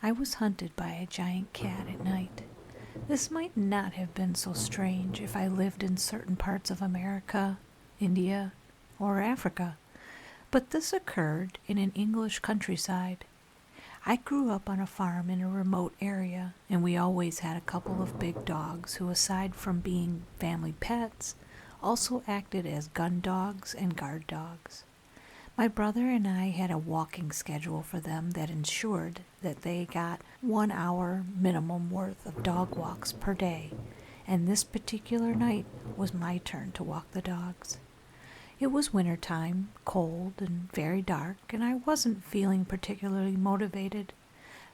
I was hunted by a giant cat at night. This might not have been so strange if I lived in certain parts of America, India, or Africa, but this occurred in an English countryside. I grew up on a farm in a remote area, and we always had a couple of big dogs who, aside from being family pets, also acted as gun dogs and guard dogs. My brother and I had a walking schedule for them that ensured that they got 1 hour minimum worth of dog walks per day, and this particular night was my turn to walk the dogs. It was winter time, cold and very dark, and I wasn't feeling particularly motivated,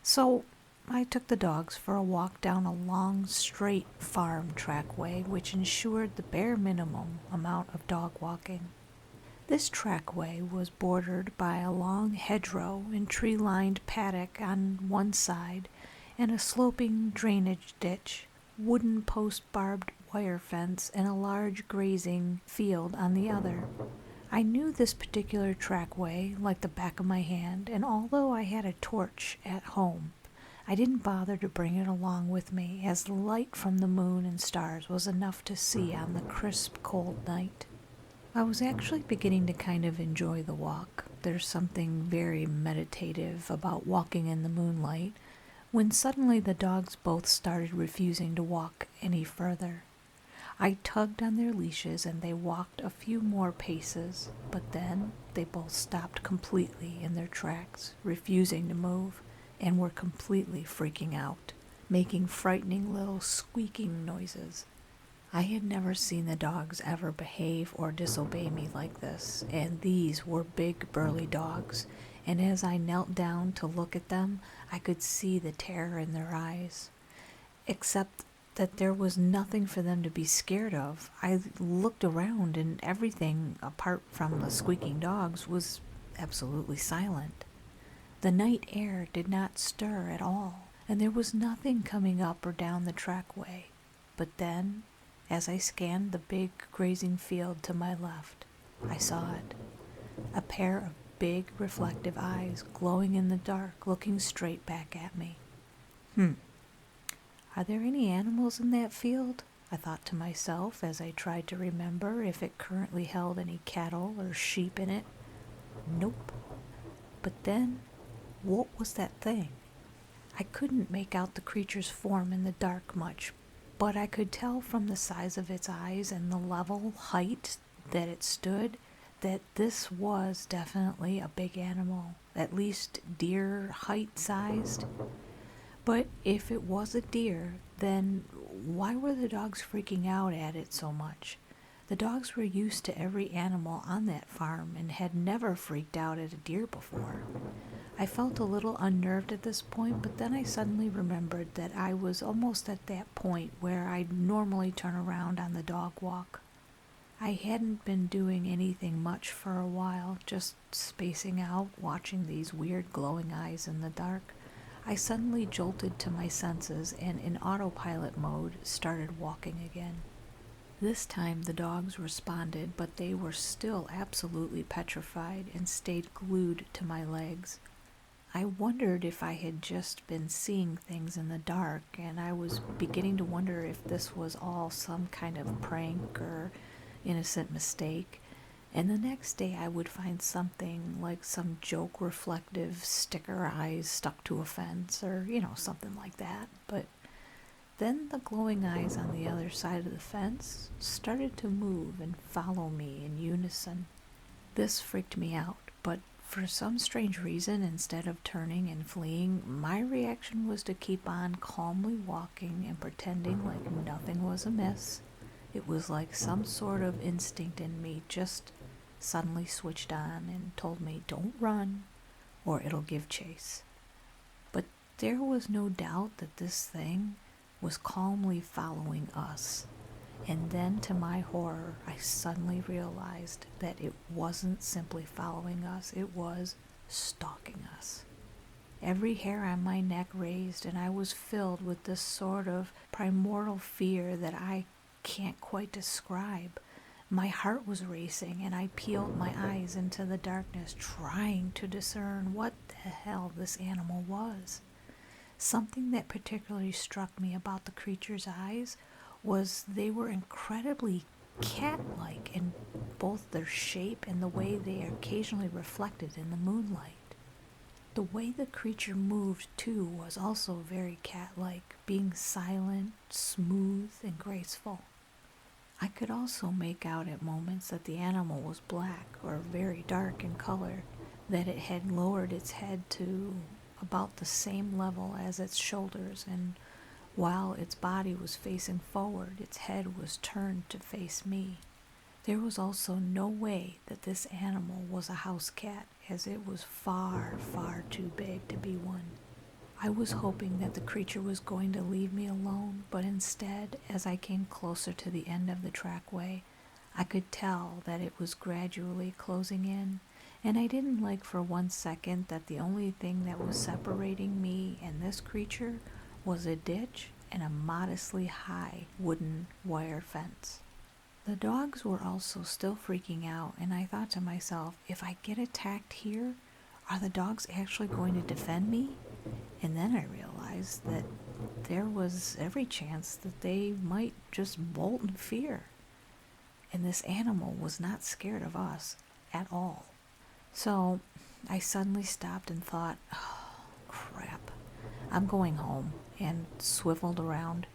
so I took the dogs for a walk down a long, straight farm trackway which ensured the bare minimum amount of dog walking. This trackway was bordered by a long hedgerow and tree-lined paddock on one side and a sloping drainage ditch, wooden post barbed wire fence, and a large grazing field on the other. I knew this particular trackway like the back of my hand, and although I had a torch at home, I didn't bother to bring it along with me, as the light from the moon and stars was enough to see on the crisp, cold night. I was actually beginning to kind of enjoy the walk. There's something very meditative about walking in the moonlight, when suddenly the dogs both started refusing to walk any further. I tugged on their leashes and they walked a few more paces, but then they both stopped completely in their tracks, refusing to move, and were completely freaking out, making frightening little squeaking noises. I had never seen the dogs ever behave or disobey me like this, and these were big, burly dogs, and as I knelt down to look at them, I could see the terror in their eyes. Except that there was nothing for them to be scared of. I looked around, and everything, apart from the squeaking dogs, was absolutely silent. The night air did not stir at all, and there was nothing coming up or down the trackway. But then, as I scanned the big grazing field to my left, I saw it. A pair of big reflective eyes glowing in the dark, looking straight back at me. Are there any animals in that field? I thought to myself as I tried to remember if it currently held any cattle or sheep in it. Nope. But then, what was that thing? I couldn't make out the creature's form in the dark much, but I could tell from the size of its eyes and the level height that it stood that this was definitely a big animal, at least deer height sized. But if it was a deer, then why were the dogs freaking out at it so much? The dogs were used to every animal on that farm and had never freaked out at a deer before. I felt a little unnerved at this point, but then I suddenly remembered that I was almost at that point where I'd normally turn around on the dog walk. I hadn't been doing anything much for a while, just spacing out, watching these weird glowing eyes in the dark. I suddenly jolted to my senses and in autopilot mode started walking again. This time the dogs responded, but they were still absolutely petrified and stayed glued to my legs. I wondered if I had just been seeing things in the dark, and I was beginning to wonder if this was all some kind of prank or innocent mistake. And the next day I would find something like some joke reflective sticker eyes stuck to a fence or, something like that. But then the glowing eyes on the other side of the fence started to move and follow me in unison. This freaked me out, but for some strange reason, instead of turning and fleeing, my reaction was to keep on calmly walking and pretending like nothing was amiss. It was like some sort of instinct in me just suddenly switched on and told me, don't run, or it'll give chase. But there was no doubt that this thing was calmly following us. And then, to my horror, I suddenly realized that it wasn't simply following us, it was stalking us. Every hair on my neck raised, and I was filled with this sort of primordial fear that I can't quite describe. My heart was racing, and I peeled my eyes into the darkness, trying to discern what the hell this animal was. Something that particularly struck me about the creature's eyes was they were incredibly cat-like in both their shape and the way they occasionally reflected in the moonlight. The way the creature moved, too, was also very cat-like, being silent, smooth, and graceful. I could also make out at moments that the animal was black or very dark in color, that it had lowered its head to about the same level as its shoulders, and while its body was facing forward, its head was turned to face me. There was also no way that this animal was a house cat, as it was far, far too big to be one. I was hoping that the creature was going to leave me alone, but instead, as I came closer to the end of the trackway, I could tell that it was gradually closing in, and I didn't like for 1 second that the only thing that was separating me and this creature was a ditch and a modestly high wooden wire fence. The dogs were also still freaking out, and I thought to myself, if I get attacked here, are the dogs actually going to defend me? And then I realized that there was every chance that they might just bolt in fear. And this animal was not scared of us at all. So I suddenly stopped and thought, oh, crap, I'm going home, and swiveled around.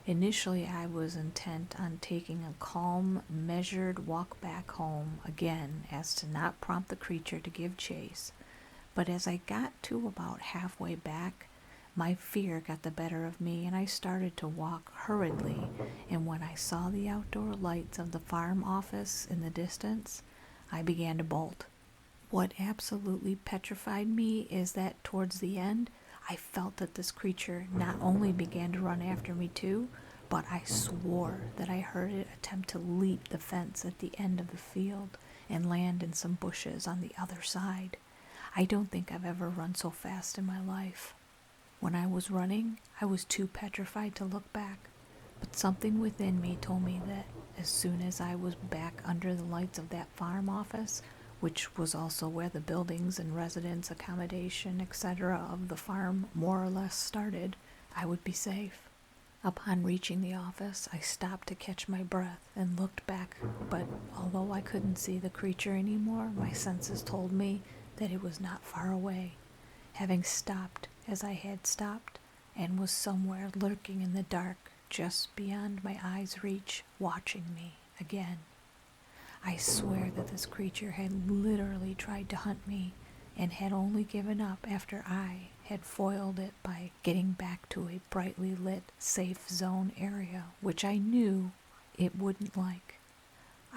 Initially, I was intent on taking a calm, measured walk back home again as to not prompt the creature to give chase. But as I got to about halfway back, my fear got the better of me and I started to walk hurriedly, and when I saw the outdoor lights of the farm office in the distance, I began to bolt. What absolutely petrified me is that towards the end, I felt that this creature not only began to run after me too, but I swore that I heard it attempt to leap the fence at the end of the field and land in some bushes on the other side. I don't think I've ever run so fast in my life. When I was running, I was too petrified to look back, but something within me told me that as soon as I was back under the lights of that farm office, which was also where the buildings and residence accommodation, etc. of the farm more or less started, I would be safe. Upon reaching the office, I stopped to catch my breath and looked back, but although I couldn't see the creature anymore, my senses told me that it was not far away, having stopped as I had stopped, and was somewhere lurking in the dark just beyond my eyes' reach, watching me again. I swear that this creature had literally tried to hunt me and had only given up after I had foiled it by getting back to a brightly lit, safe zone area, which I knew it wouldn't like.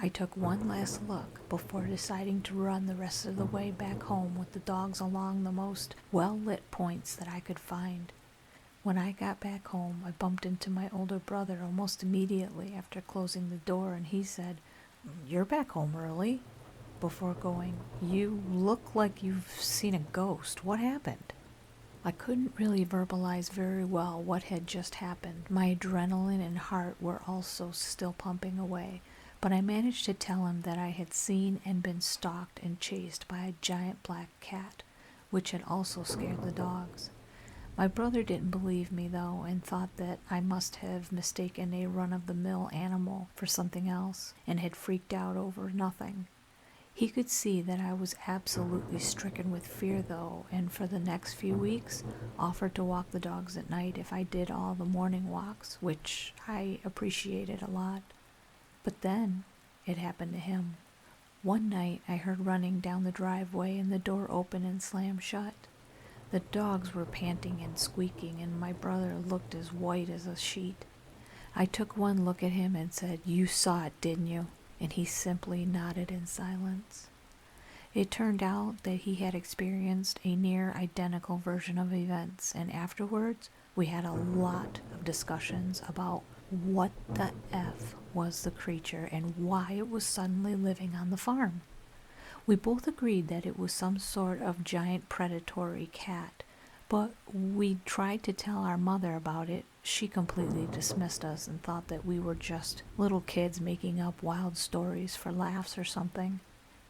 I took one last look before deciding to run the rest of the way back home with the dogs along the most well-lit points that I could find. When I got back home, I bumped into my older brother almost immediately after closing the door, and he said, "You're back home early," before going, "You look like you've seen a ghost. What happened?" I couldn't really verbalize very well what had just happened. My adrenaline and heart were also still pumping away, but I managed to tell him that I had seen and been stalked and chased by a giant black cat, which had also scared the dogs. My brother didn't believe me, though, and thought that I must have mistaken a run-of-the-mill animal for something else, and had freaked out over nothing. He could see that I was absolutely stricken with fear, though, and for the next few weeks offered to walk the dogs at night if I did all the morning walks, which I appreciated a lot. But then it happened to him. One night I heard running down the driveway and the door open and slam shut. The dogs were panting and squeaking, and my brother looked as white as a sheet. I took one look at him and said, "You saw it, didn't you?" And he simply nodded in silence. It turned out that he had experienced a near identical version of events, and afterwards we had a lot of discussions about what the F was the creature and why it was suddenly living on the farm. We both agreed that it was some sort of giant predatory cat, but we tried to tell our mother about it. She completely dismissed us and thought that we were just little kids making up wild stories for laughs or something.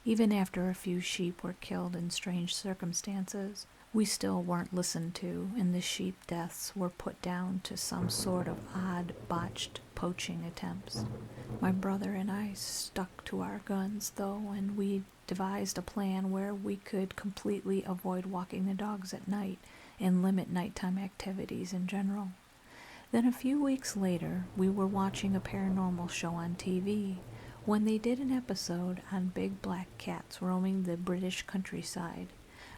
Even after a few sheep were killed in strange circumstances, we still weren't listened to, and the sheep deaths were put down to some sort of odd, botched poaching attempts. My brother and I stuck to our guns, though, and we devised a plan where we could completely avoid walking the dogs at night and limit nighttime activities in general. Then a few weeks later, we were watching a paranormal show on TV when they did an episode on big black cats roaming the British countryside.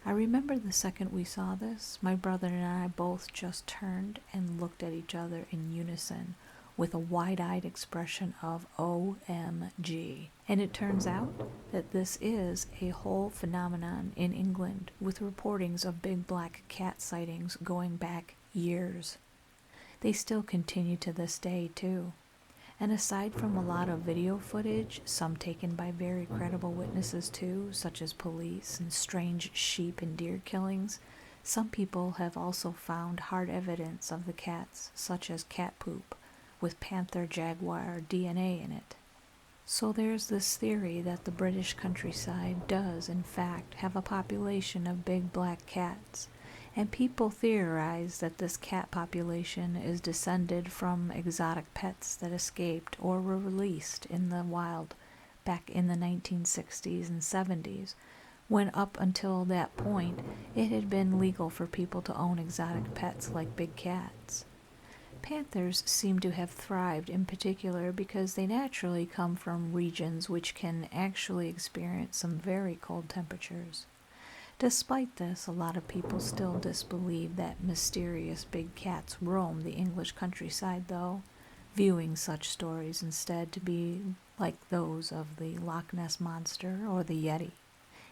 I remember the second we saw this, my brother and I both just turned and looked at each other in unison with a wide-eyed expression of OMG. And it turns out that this is a whole phenomenon in England, with reportings of big black cat sightings going back years. They still continue to this day, too. And aside from a lot of video footage, some taken by very credible witnesses too, such as police and strange sheep and deer killings, some people have also found hard evidence of the cats, such as cat poop, with panther jaguar DNA in it. So there's this theory that the British countryside does, in fact, have a population of big black cats, and people theorize that this cat population is descended from exotic pets that escaped or were released in the wild back in the 1960s and 70s, when up until that point it had been legal for people to own exotic pets like big cats. Panthers seem to have thrived in particular because they naturally come from regions which can actually experience some very cold temperatures. Despite this, a lot of people still disbelieve that mysterious big cats roam the English countryside, though, viewing such stories instead to be like those of the Loch Ness Monster or the Yeti.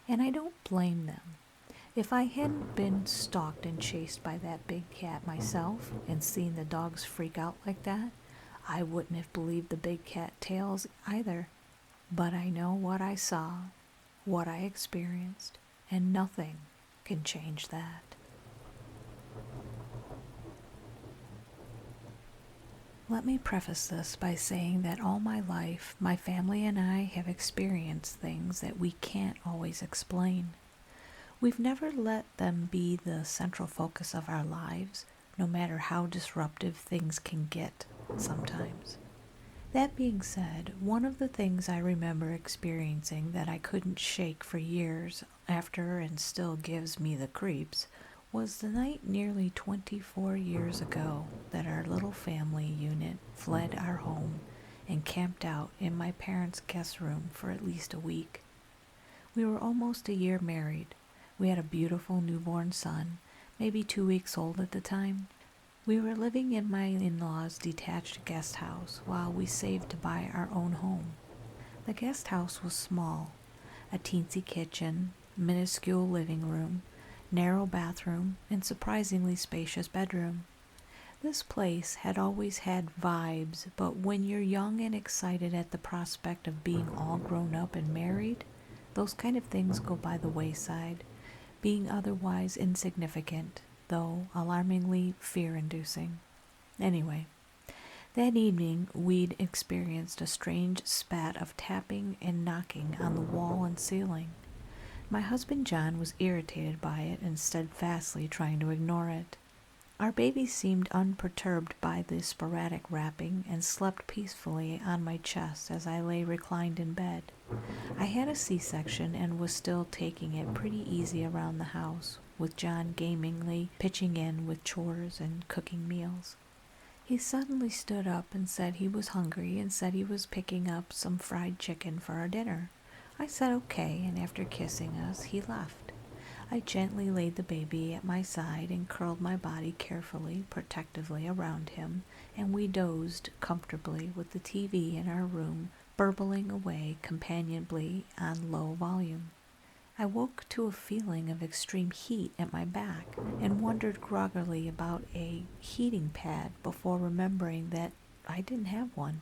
And I don't blame them. If I hadn't been stalked and chased by that big cat myself and seen the dogs freak out like that, I wouldn't have believed the big cat tales either. But I know what I saw, what I experienced, and nothing can change that. Let me preface this by saying that all my life, my family and I have experienced things that we can't always explain. We've never let them be the central focus of our lives, no matter how disruptive things can get sometimes. That being said, one of the things I remember experiencing that I couldn't shake for years after and still gives me the creeps was the night nearly 24 years ago that our little family unit fled our home and camped out in my parents' guest room for at least a week. We were almost a year married. We had a beautiful newborn son, maybe 2 weeks old at the time. We were living in my in-laws' detached guest house while we saved to buy our own home. The guest house was small, a teensy kitchen, minuscule living room, narrow bathroom, and surprisingly spacious bedroom. This place had always had vibes, but when you're young and excited at the prospect of being all grown up and married, those kind of things go by the wayside, being otherwise insignificant, though alarmingly fear-inducing. Anyway, that evening we'd experienced a strange spat of tapping and knocking on the wall and ceiling. My husband John was irritated by it and steadfastly trying to ignore it. Our baby seemed unperturbed by the sporadic rapping and slept peacefully on my chest as I lay reclined in bed. I had a C-section and was still taking it pretty easy around the house, with John gamingly pitching in with chores and cooking meals. He suddenly stood up and said he was hungry and said he was picking up some fried chicken for our dinner. I said okay, and after kissing us, he left. I gently laid the baby at my side and curled my body carefully, protectively around him, and we dozed comfortably with the TV in our room burbling away companionably on low volume. I woke to a feeling of extreme heat at my back and wondered groggily about a heating pad before remembering that I didn't have one.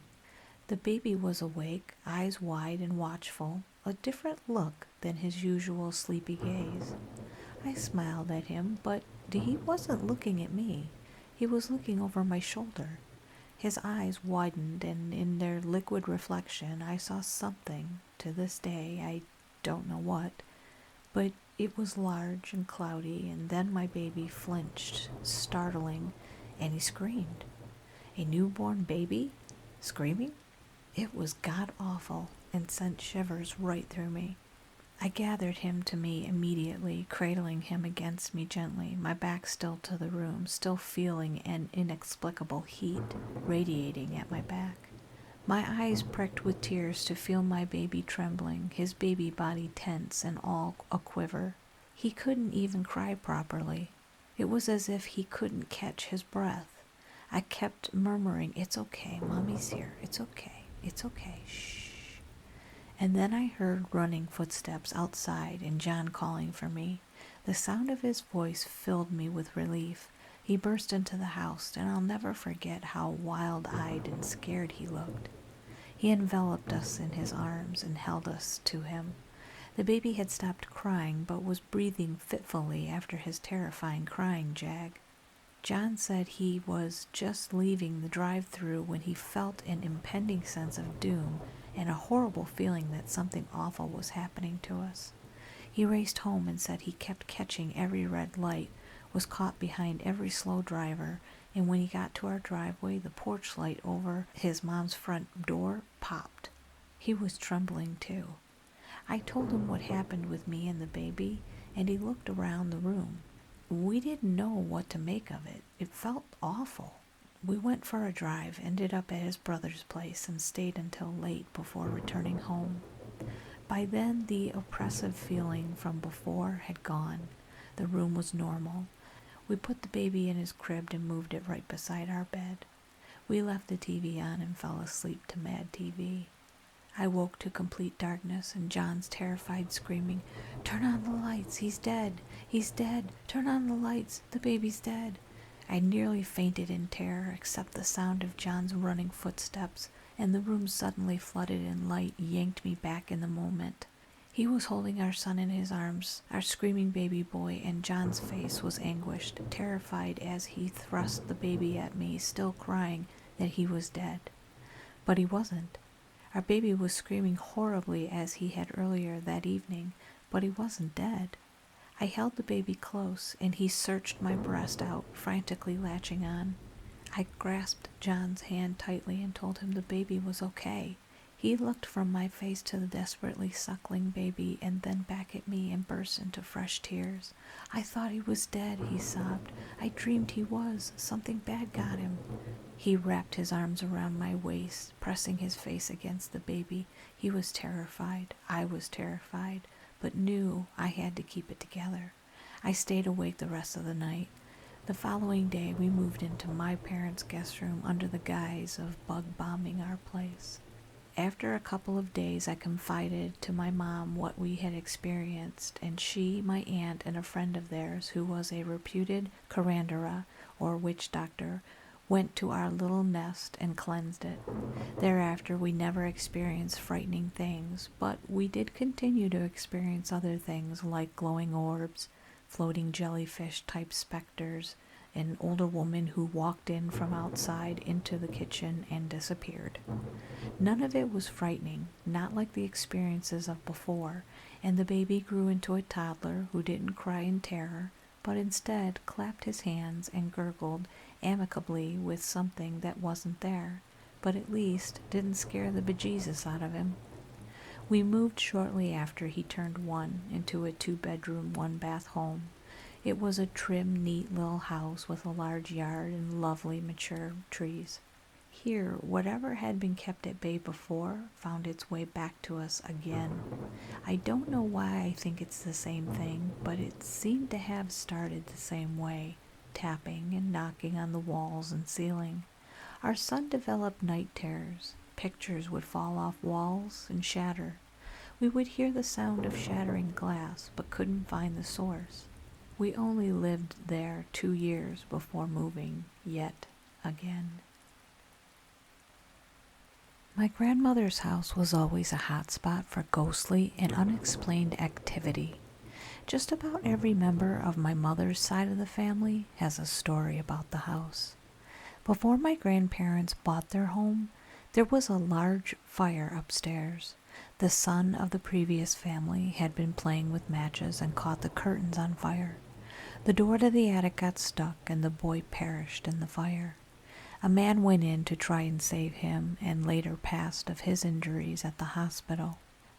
The baby was awake, eyes wide and watchful, a different look than his usual sleepy gaze. I smiled at him, but he wasn't looking at me. He was looking over my shoulder. His eyes widened, and in their liquid reflection I saw something, to this day, I don't know what, but it was large and cloudy, and then my baby flinched, startling, and he screamed. A newborn baby? Screaming? It was god-awful and sent shivers right through me. I gathered him to me immediately, cradling him against me gently, my back still to the room, still feeling an inexplicable heat radiating at my back. My eyes pricked with tears to feel my baby trembling, his baby body tense and all a-quiver. He couldn't even cry properly. It was as if he couldn't catch his breath. I kept murmuring, "It's okay, Mommy's here. It's okay. It's okay. Shh." And then I heard running footsteps outside and John calling for me. The sound of his voice filled me with relief. He burst into the house, and I'll never forget how wild-eyed and scared he looked. He enveloped us in his arms and held us to him. The baby had stopped crying, but was breathing fitfully after his terrifying crying jag. John said he was just leaving the drive-through when he felt an impending sense of doom and a horrible feeling that something awful was happening to us. He raced home and said he kept catching every red light, was caught behind every slow driver, and when he got to our driveway, the porch light over his mom's front door popped. He was trembling too. I told him what happened with me and the baby, and he looked around the room. We didn't know what to make of it. It felt awful. We went for a drive, ended up at his brother's place, and stayed until late before returning home. By then, the oppressive feeling from before had gone. The room was normal. We put the baby in his crib and moved it right beside our bed. We left the TV on and fell asleep to Mad TV. I woke to complete darkness and John's terrified screaming, "Turn on the lights, he's dead, he's dead, turn on the lights, the baby's dead." I nearly fainted in terror, except the sound of John's running footsteps, and the room suddenly flooded in light yanked me back in the moment. He was holding our son in his arms, our screaming baby boy, and John's face was anguished, terrified as he thrust the baby at me, still crying that he was dead. But he wasn't. Our baby was screaming horribly as he had earlier that evening, but he wasn't dead. I held the baby close, and he searched my breast out, frantically latching on. I grasped John's hand tightly and told him the baby was okay. He looked from my face to the desperately suckling baby and then back at me and burst into fresh tears. "I thought he was dead," he sobbed. "I dreamed he was. Something bad got him." He wrapped his arms around my waist, pressing his face against the baby. He was terrified. I was terrified, but knew I had to keep it together. I stayed awake the rest of the night. The following day, we moved into my parents' guest room under the guise of bug bombing our place. After a couple of days, I confided to my mom what we had experienced, and she, my aunt, and a friend of theirs, who was a reputed curandera, or witch doctor, went to our little nest and cleansed it. Thereafter, we never experienced frightening things, but we did continue to experience other things like glowing orbs, floating jellyfish-type specters, an older woman who walked in from outside into the kitchen and disappeared. None of it was frightening, not like the experiences of before, and the baby grew into a toddler who didn't cry in terror, but instead clapped his hands and gurgled amicably with something that wasn't there, but at least didn't scare the bejesus out of him. We moved shortly after he turned 1 into a 2-bedroom, 1-bath home. It was a trim, neat little house with a large yard and lovely mature trees. Here, whatever had been kept at bay before found its way back to us again. I don't know why I think it's the same thing, but it seemed to have started the same way, tapping and knocking on the walls and ceiling. Our son developed night terrors. Pictures would fall off walls and shatter. We would hear the sound of shattering glass, but couldn't find the source. We only lived there 2 years before moving yet again. My grandmother's house was always a hot spot for ghostly and unexplained activity. Just about every member of my mother's side of the family has a story about the house. Before my grandparents bought their home, there was a large fire upstairs. The son of the previous family had been playing with matches and caught the curtains on fire. The door to the attic got stuck and the boy perished in the fire. A man went in to try and save him and later passed of his injuries at the hospital.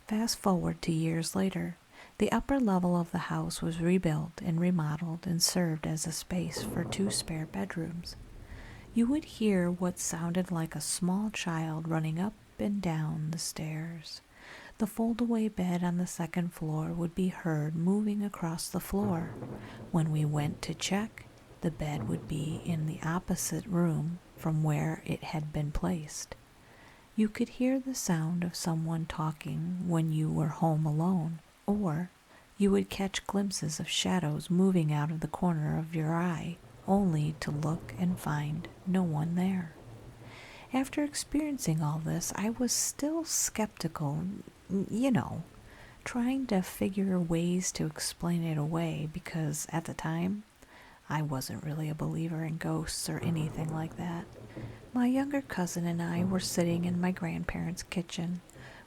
Fast forward to years later. The upper level of the house was rebuilt and remodeled and served as a space for 2 spare bedrooms. You would hear what sounded like a small child running up and down the stairs. The fold-away bed on the second floor would be heard moving across the floor. When we went to check, the bed would be in the opposite room from where it had been placed. You could hear the sound of someone talking when you were home alone, or you would catch glimpses of shadows moving out of the corner of your eye, only to look and find no one there. After experiencing all this, I was still skeptical, trying to figure ways to explain it away because at the time, I wasn't really a believer in ghosts or anything like that. My younger cousin and I were sitting in my grandparents' kitchen.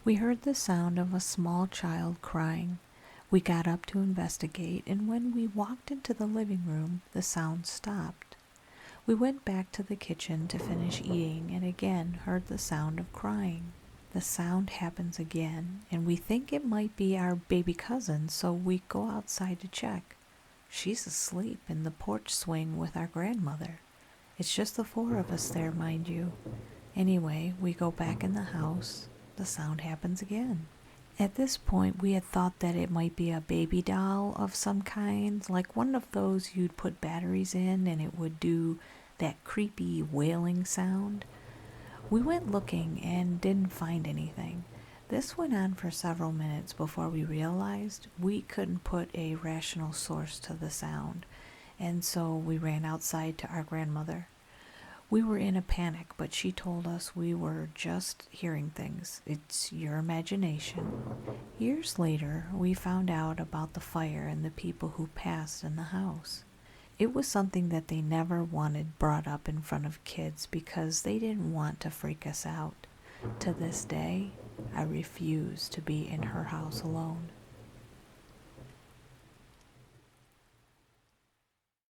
We heard the sound of a small child crying. We got up to investigate, and when we walked into the living room, the sound stopped. We went back to the kitchen to finish eating and again heard the sound of crying. The sound happens again, and we think it might be our baby cousin, so we go outside to check. She's asleep in the porch swing with our grandmother. It's just the 4 of us there, mind you. Anyway, we go back in the house. The sound happens again. At this point, we had thought that it might be a baby doll of some kind, like one of those you'd put batteries in and it would do that creepy wailing sound. We went looking and didn't find anything. This went on for several minutes before we realized we couldn't put a rational source to the sound, and so we ran outside to our grandmother. We were in a panic, but she told us we were just hearing things. It's your imagination. Years later, we found out about the fire and the people who passed in the house. It was something that they never wanted brought up in front of kids because they didn't want to freak us out. To this day, I refuse to be in her house alone.